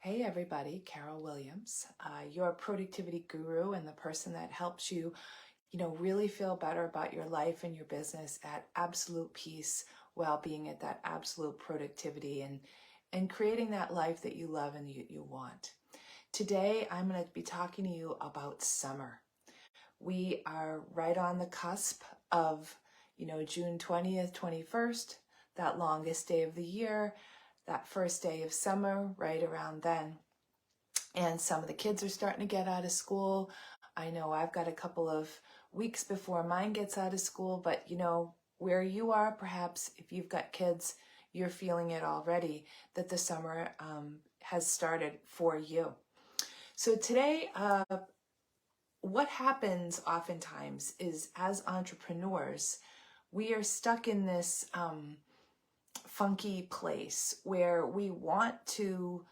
Hey everybody, Carol Williams, your productivity guru and the person that helps you, really feel better about your life and your business at absolute peace while being at that absolute productivity and creating that life that you love and you want. Today, I'm going to be talking to you about summer. We are right on the cusp of, June 20th, 21st, that longest day of the year, that first day of summer, right around then. And some of the kids are starting to get out of school. I know I've got a couple of weeks before mine gets out of school, but where you are, perhaps if you've got kids, you're feeling it already that the summer has started for you. So today, what happens oftentimes is as entrepreneurs, we are stuck in this funky place where we want to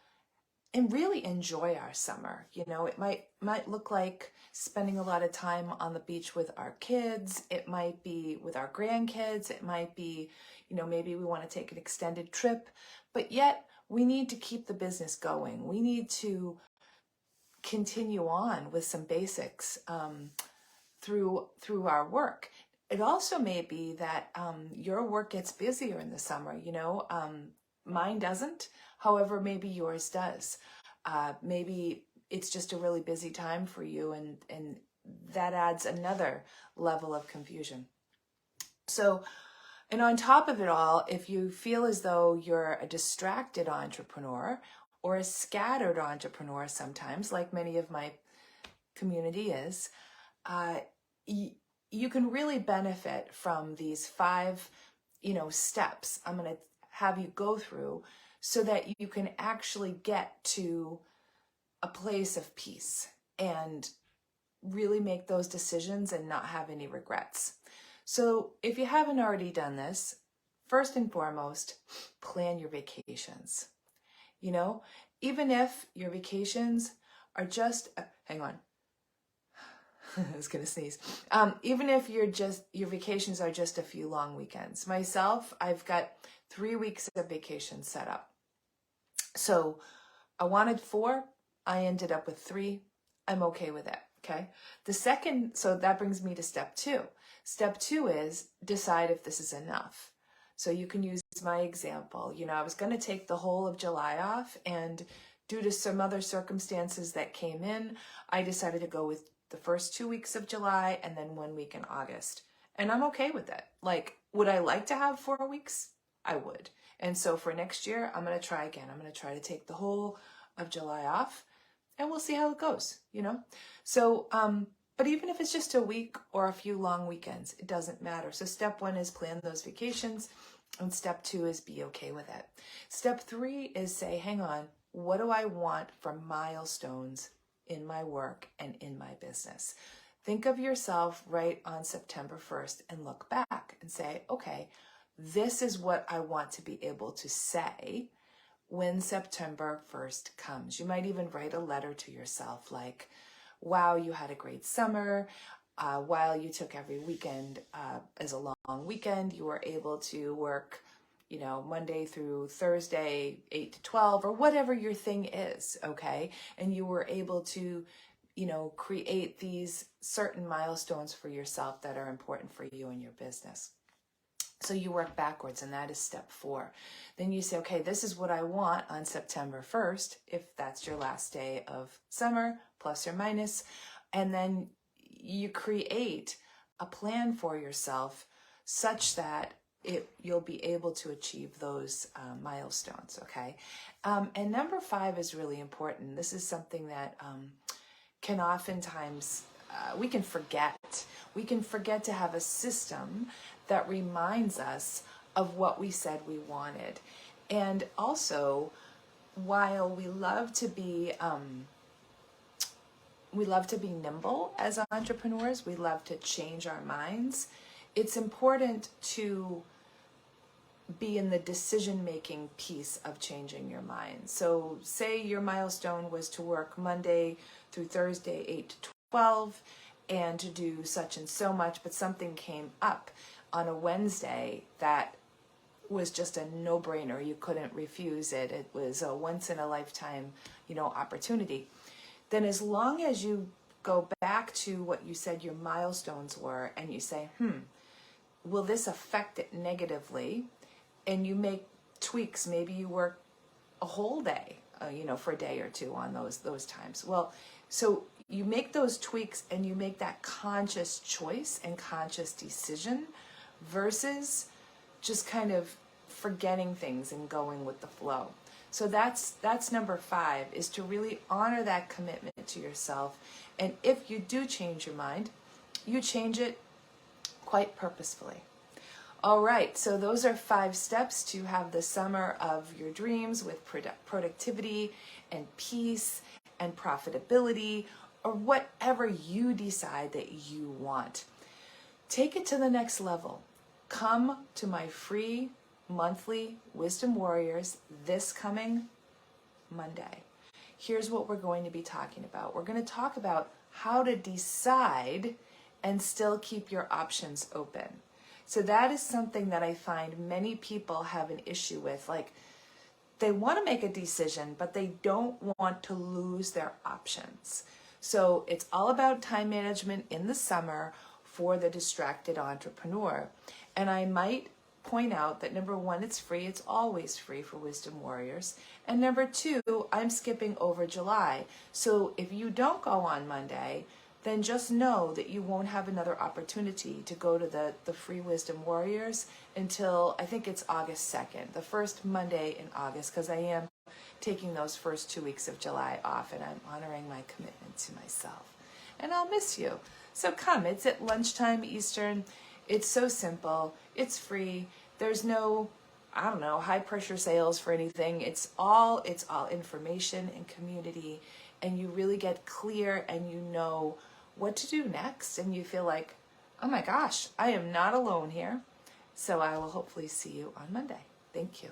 and really enjoy our summer. It might look like spending a lot of time on the beach with our kids. It might be with our grandkids. It might be, maybe we want to take an extended trip, but yet we need to keep the business going. We need to continue on with some basics through our work. It also may be that your work gets busier in the summer. Mine doesn't. However, maybe yours does. Maybe it's just a really busy time for you, and that adds another level of confusion. So, and on top of it all, if you feel as though you're a distracted entrepreneur or a scattered entrepreneur sometimes, like many of my community is, you can really benefit from these 5, steps I'm going to have you go through so that you can actually get to a place of peace and really make those decisions and not have any regrets. So if you haven't already done this, first and foremost, plan your vacations. Even if your vacations are just, hang on, I was going to sneeze. Even if your vacations are just a few long weekends. Myself, I've got 3 weeks of vacation set up. So I wanted 4. I ended up with 3. I'm okay with it. Okay. So that brings me to step 2. Step 2 is decide if this is enough. So you can use my example. I was going to take the whole of July off, and due to some other circumstances that came in, I decided to go with the first 2 weeks of July and then 1 week in August. And I'm okay with that. Would I like to have 4 weeks? I would. And so for next year, I'm going to try again. I'm going to try to take the whole of July off, and we'll see how it goes, So, but even if it's just a week or a few long weekends, it doesn't matter. So step 1 is plan those vacations, and step 2 is be okay with it. Step 3 is say, hang on, what do I want for milestones in my work and in my business? Think of yourself right on September 1st and look back and say, okay, this is what I want to be able to say when September 1st comes. You might even write a letter to yourself like, wow, you had a great summer. While you took every weekend as a long weekend, you were able to work, Monday through Thursday, 8 to 12, or whatever your thing is, okay? And you were able to, create these certain milestones for yourself that are important for you and your business. So you work backwards, and that is step 4. Then you say, okay, this is what I want on September 1st, if that's your last day of summer, plus or minus. And then you create a plan for yourself such that you'll be able to achieve those milestones, okay? And number 5 is really important. This is something that can oftentimes, we can forget. We can forget to have a system that reminds us of what we said we wanted. And also, while we love to be nimble as entrepreneurs, we love to change our minds, it's important to be in the decision-making piece of changing your mind. So say your milestone was to work Monday through Thursday, 8 to 12, and to do such and so much, but something came up on a Wednesday that was just a no-brainer. You couldn't refuse it. It was a once-in-a-lifetime, opportunity. Then as long as you go back to what you said your milestones were and you say, will this affect it negatively? And you make tweaks. Maybe you work a whole day, for a day or two on those times. Well, so you make those tweaks and you make that conscious choice and conscious decision versus just kind of forgetting things and going with the flow. So that's number 5, is to really honor that commitment to yourself. And if you do change your mind, you change it quite purposefully. All right, so those are 5 steps to have the summer of your dreams with productivity and peace and profitability, or whatever you decide that you want. Take it to the next level. Come to my free monthly Wisdom Warriors this coming Monday. Here's what we're going to be talking about. We're going to talk about how to decide and still keep your options open. So that is something that I find many people have an issue with. Like, they want to make a decision, but they don't want to lose their options. So it's all about time management in the summer for the distracted entrepreneur. And I might point out that number 1, it's free. It's always free for Wisdom Warriors. And number 2, I'm skipping over July. So if you don't go on Monday, then just know that you won't have another opportunity to go to the free Wisdom Warriors until, I think it's August 2nd, the first Monday in August, because I am taking those first 2 weeks of July off, and I'm honoring my commitment to myself. And I'll miss you. So come, it's at lunchtime Eastern. It's so simple. It's free. There's no, high pressure sales for anything. It's all information and community, and you really get clear and you know what to do next, and you feel like, oh my gosh, I am not alone here. So I will hopefully see you on Monday. Thank you.